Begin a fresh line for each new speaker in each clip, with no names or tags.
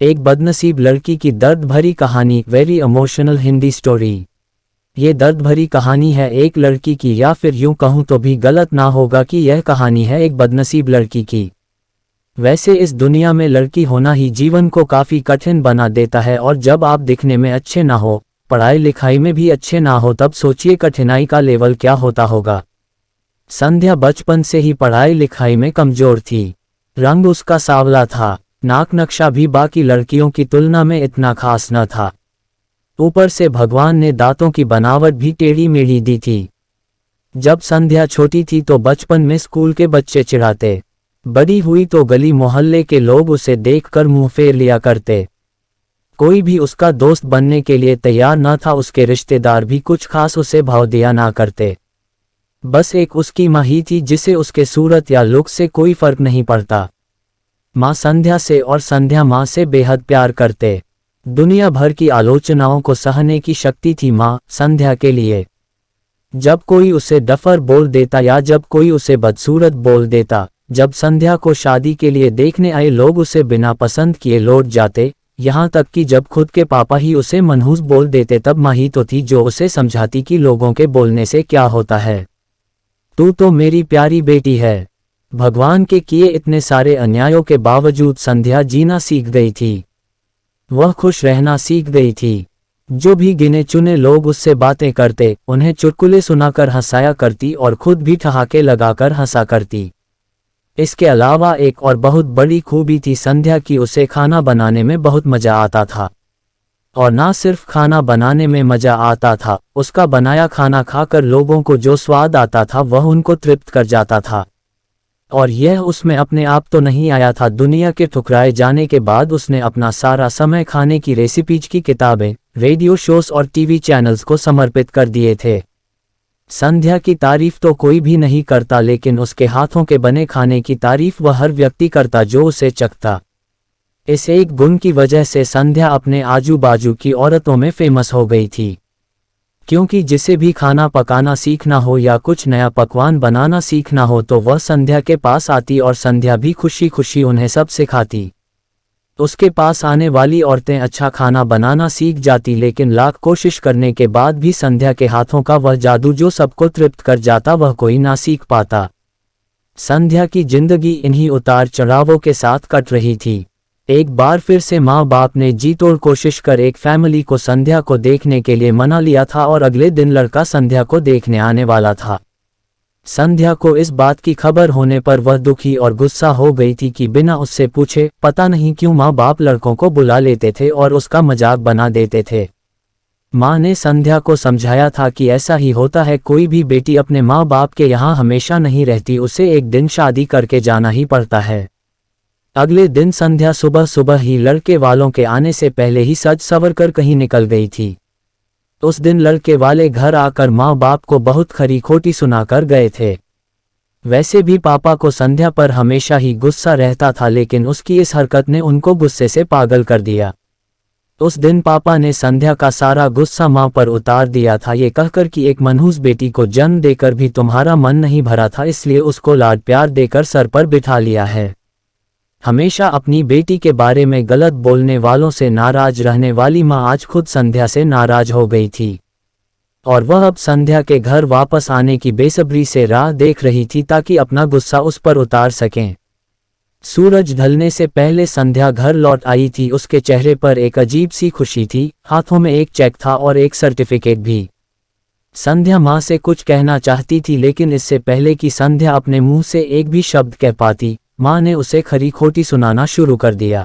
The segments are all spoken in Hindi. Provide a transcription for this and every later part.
एक बदनसीब लड़की की दर्द भरी कहानी, वेरी इमोशनल हिंदी स्टोरी। ये दर्द भरी कहानी है एक लड़की की, या फिर यूं कहूं तो भी गलत ना होगा कि यह कहानी है एक बदनसीब लड़की की। वैसे इस दुनिया में लड़की होना ही जीवन को काफ़ी कठिन बना देता है, और जब आप दिखने में अच्छे ना हो, पढ़ाई लिखाई में भी अच्छे ना हो, तब सोचिए कठिनाई का लेवल क्या होता होगा। संध्या बचपन से ही पढ़ाई लिखाई में कमज़ोर थी। रंग उसका सांवला था, नाक नक्शा भी बाकी लड़कियों की तुलना में इतना खास न था। ऊपर से भगवान ने दांतों की बनावट भी टेढ़ी मेढ़ी दी थी। जब संध्या छोटी थी तो बचपन में स्कूल के बच्चे चिढ़ाते, बड़ी हुई तो गली मोहल्ले के लोग उसे देखकर मुंह फेर लिया करते। कोई भी उसका दोस्त बनने के लिए तैयार न था, उसके रिश्तेदार भी कुछ खास उसे भाव दिया ना करते। बस एक उसकी माँ ही थी जिसे उसके सूरत या लुक से कोई फर्क नहीं पड़ता। माँ संध्या से और संध्या माँ से बेहद प्यार करते। दुनिया भर की आलोचनाओं को सहने की शक्ति थी माँ संध्या के लिए। जब कोई उसे डफर बोल देता या जब कोई उसे बदसूरत बोल देता, जब संध्या को शादी के लिए देखने आए लोग उसे बिना पसंद किए लौट जाते, यहाँ तक कि जब खुद के पापा ही उसे मनहूस बोल देते, तब माँ ही तो थी जो उसे समझाती कि लोगों के बोलने से क्या होता है, तू तो मेरी प्यारी बेटी है। भगवान के किए इतने सारे अन्यायों के बावजूद संध्या जीना सीख गई थी। वह खुश रहना सीख गई थी। जो भी गिने चुने लोग उससे बातें करते, उन्हें चुटकुले सुनाकर हंसाया करती और खुद भी ठहाके लगाकर हंसा करती। इसके अलावा एक और बहुत बड़ी खूबी थी संध्या की, उसे खाना बनाने में बहुत मजा आता था। और ना सिर्फ खाना बनाने में मजा आता था, उसका बनाया खाना खाकर लोगों को जो स्वाद आता था वह उनको तृप्त कर जाता था। और यह उसमें अपने आप तो नहीं आया था, दुनिया के ठुकराए जाने के बाद उसने अपना सारा समय खाने की रेसिपीज की किताबें, रेडियो शोज और टीवी चैनल्स को समर्पित कर दिए थे। संध्या की तारीफ तो कोई भी नहीं करता, लेकिन उसके हाथों के बने खाने की तारीफ वह हर व्यक्ति करता जो उसे चखता। इस एक गुण की वजह से संध्या अपने आजू बाजू की औरतों में फेमस हो गई थी, क्योंकि जिसे भी खाना पकाना सीखना हो या कुछ नया पकवान बनाना सीखना हो तो वह संध्या के पास आती और संध्या भी खुशी खुशी उन्हें सब सिखाती। उसके पास आने वाली औरतें अच्छा खाना बनाना सीख जाती, लेकिन लाख कोशिश करने के बाद भी संध्या के हाथों का वह जादू जो सबको तृप्त कर जाता वह कोई ना सीख पाता। संध्या की जिंदगी इन्हीं उतार चढ़ावों के साथ कट रही थी। एक बार फिर से माँ बाप ने जी तोड़ कोशिश कर एक फैमिली को संध्या को देखने के लिए मना लिया था, और अगले दिन लड़का संध्या को देखने आने वाला था। संध्या को इस बात की खबर होने पर वह दुखी और गुस्सा हो गई थी कि बिना उससे पूछे पता नहीं क्यों माँ बाप लड़कों को बुला लेते थे और उसका मजाक बना देते थे। माँ ने संध्या को समझाया था कि ऐसा ही होता है, कोई भी बेटी अपने माँ बाप के यहाँ हमेशा नहीं रहती, उसे एक दिन शादी करके जाना ही पड़ता है। अगले दिन संध्या सुबह सुबह ही लड़के वालों के आने से पहले ही सज संवर कर कहीं निकल गई थी। उस दिन लड़के वाले घर आकर माँ बाप को बहुत खरी खोटी सुनाकर गए थे। वैसे भी पापा को संध्या पर हमेशा ही गुस्सा रहता था, लेकिन उसकी इस हरकत ने उनको गुस्से से पागल कर दिया। उस दिन पापा ने संध्या का सारा गुस्सा माँ पर उतार दिया था, ये कहकर कि एक मनहूस बेटी को जन्म देकर भी तुम्हारा मन नहीं भरा था, इसलिए उसको लाड प्यार देकर सर पर बिठा लिया है। हमेशा अपनी बेटी के बारे में गलत बोलने वालों से नाराज रहने वाली माँ आज खुद संध्या से नाराज हो गई थी, और वह अब संध्या के घर वापस आने की बेसब्री से राह देख रही थी ताकि अपना गुस्सा उस पर उतार सकें। सूरज ढलने से पहले संध्या घर लौट आई थी। उसके चेहरे पर एक अजीब सी खुशी थी, हाथों में एक चेक था और एक सर्टिफिकेट भी। संध्या माँ से कुछ कहना चाहती थी, लेकिन इससे पहले कि संध्या अपने मुंह से एक भी शब्द कह पाती, माँ ने उसे खरी खोटी सुनाना शुरू कर दिया।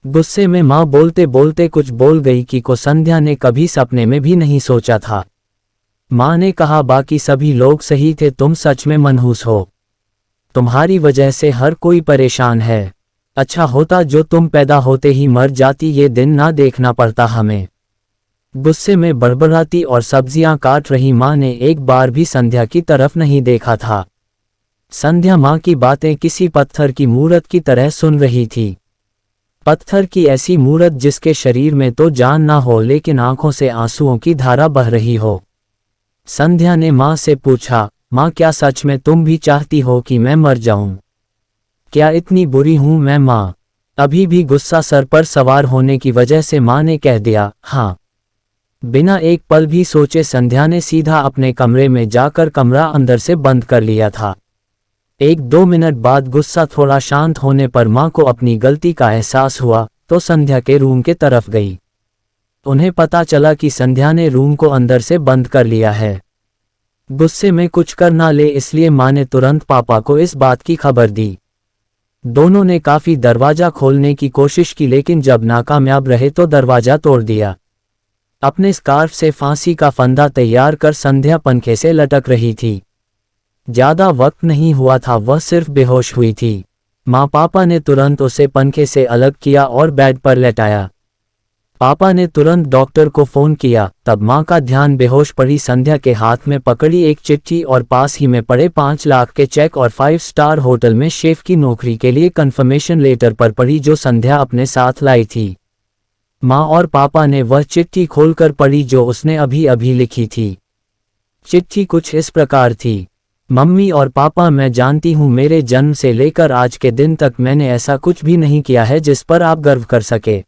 गुस्से में माँ बोलते बोलते कुछ बोल गई कि को संध्या ने कभी सपने में भी नहीं सोचा था। माँ ने कहा, बाकी सभी लोग सही थे, तुम सच में मनहूस हो। तुम्हारी वजह से हर कोई परेशान है। अच्छा होता जो तुम पैदा होते ही मर जाती, ये दिन ना देखना पड़ता हमें। गुस्से में बड़बड़ाती और सब्जियां काट रही माँ ने एक बार भी संध्या की तरफ नहीं देखा था। संध्या माँ की बातें किसी पत्थर की मूरत की तरह सुन रही थी। पत्थर की ऐसी मूरत जिसके शरीर में तो जान ना हो, लेकिन आंखों से आंसुओं की धारा बह रही हो। संध्या ने माँ से पूछा, माँ क्या सच में तुम भी चाहती हो कि मैं मर जाऊं? क्या इतनी बुरी हूं मैं माँ? अभी भी गुस्सा सर पर सवार होने की वजह से माँ ने कह दिया, हाँ। बिना एक पल भी सोचे संध्या ने सीधा अपने कमरे में जाकर कमरा अंदर से बंद कर लिया था। 1-2 मिनट बाद गुस्सा थोड़ा शांत होने पर माँ को अपनी गलती का एहसास हुआ तो संध्या के रूम के तरफ गई। उन्हें पता चला कि संध्या ने रूम को अंदर से बंद कर लिया है। गुस्से में कुछ कर ना ले इसलिए माँ ने तुरंत पापा को इस बात की खबर दी। दोनों ने काफी दरवाजा खोलने की कोशिश की लेकिन जब नाकामयाब रहे तो दरवाजा तोड़ दिया। अपने स्कार्फ से फांसी का फंदा तैयार कर संध्या पंखे से लटक रही थी। ज्यादा वक्त नहीं हुआ था, वह सिर्फ बेहोश हुई थी। माँ पापा ने तुरंत उसे पंखे से अलग किया और बेड पर लेटाया। पापा ने तुरंत डॉक्टर को फोन किया। तब माँ का ध्यान बेहोश पड़ी संध्या के हाथ में पकड़ी एक चिट्ठी और पास ही में पड़े 5 लाख के चेक और 5 स्टार होटल में शेफ की नौकरी के लिए कंफर्मेशन लेटर पर पड़ी जो संध्या अपने साथ लाई थी। माँ और पापा ने वह चिट्ठी खोलकर पढ़ी जो उसने अभी अभी लिखी थी। चिट्ठी कुछ इस प्रकार थी, मम्मी और पापा, मैं जानती हूँ मेरे जन्म से लेकर आज के दिन तक मैंने ऐसा कुछ भी नहीं किया है जिस पर आप गर्व कर सके,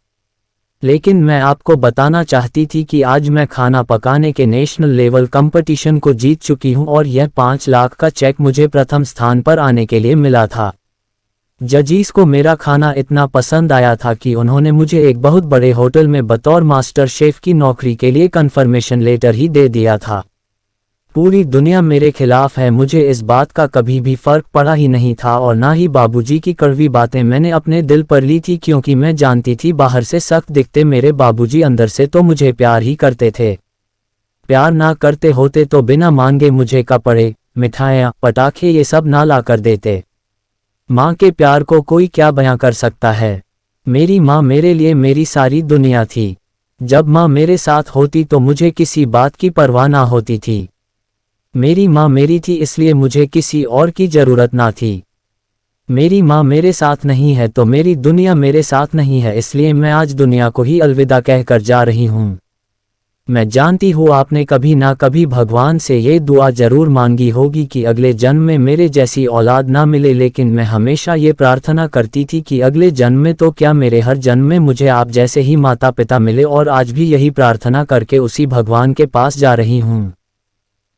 लेकिन मैं आपको बताना चाहती थी कि आज मैं खाना पकाने के नेशनल लेवल कंपटीशन को जीत चुकी हूँ और यह 5 लाख का चेक मुझे प्रथम स्थान पर आने के लिए मिला था। जजीस को मेरा खाना इतना पसंद आया था कि उन्होंने मुझे एक बहुत बड़े होटल में बतौर मास्टर शेफ की नौकरी के लिए कंफर्मेशन लेटर ही दे दिया था। पूरी दुनिया मेरे खिलाफ है, मुझे इस बात का कभी भी फर्क पड़ा ही नहीं था और ना ही बाबूजी की कड़वी बातें मैंने अपने दिल पर ली थी, क्योंकि मैं जानती थी बाहर से सख्त दिखते मेरे बाबूजी अंदर से तो मुझे प्यार ही करते थे। प्यार ना करते होते तो बिना मांगे मुझे कपड़े, मिठाइयाँ, पटाखे ये सब ना ला कर देते। माँ के प्यार को कोई क्या बयां कर सकता है। मेरी माँ मेरे लिए मेरी सारी दुनिया थी। जब माँ मेरे साथ होती तो मुझे किसी बात की परवाह ना होती थी। मेरी माँ मेरी थी इसलिए मुझे किसी और की जरूरत ना थी। मेरी माँ मेरे साथ नहीं है तो मेरी दुनिया मेरे साथ नहीं है, इसलिए मैं आज दुनिया को ही अलविदा कहकर जा रही हूँ। मैं जानती हूँ आपने कभी ना कभी भगवान से ये दुआ जरूर मांगी होगी कि अगले जन्म में मेरे जैसी औलाद ना मिले, लेकिन मैं हमेशा ये प्रार्थना करती थी कि अगले जन्म में तो क्या मेरे हर जन्म में मुझे आप जैसे ही माता पिता मिले, और आज भी यही प्रार्थना करके उसी भगवान के पास जा रही हूँ।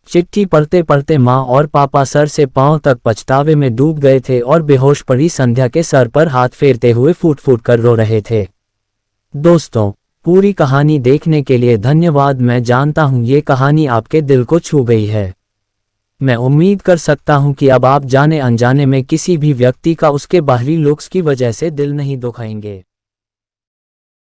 चिट्ठी पढ़ते पढ़ते माँ और पापा सर से पांव तक पछतावे में डूब गए थे और बेहोश पड़ी संध्या के सर पर हाथ फेरते हुए फूट फूट कर रो रहे थे। दोस्तों, पूरी कहानी देखने के लिए धन्यवाद। मैं जानता हूँ ये कहानी आपके दिल को छू गई है। मैं उम्मीद कर सकता हूँ कि अब आप जाने अनजाने में किसी भी व्यक्ति का उसके बाहरी लुक्स की वजह से दिल नहीं दुखाएंगे।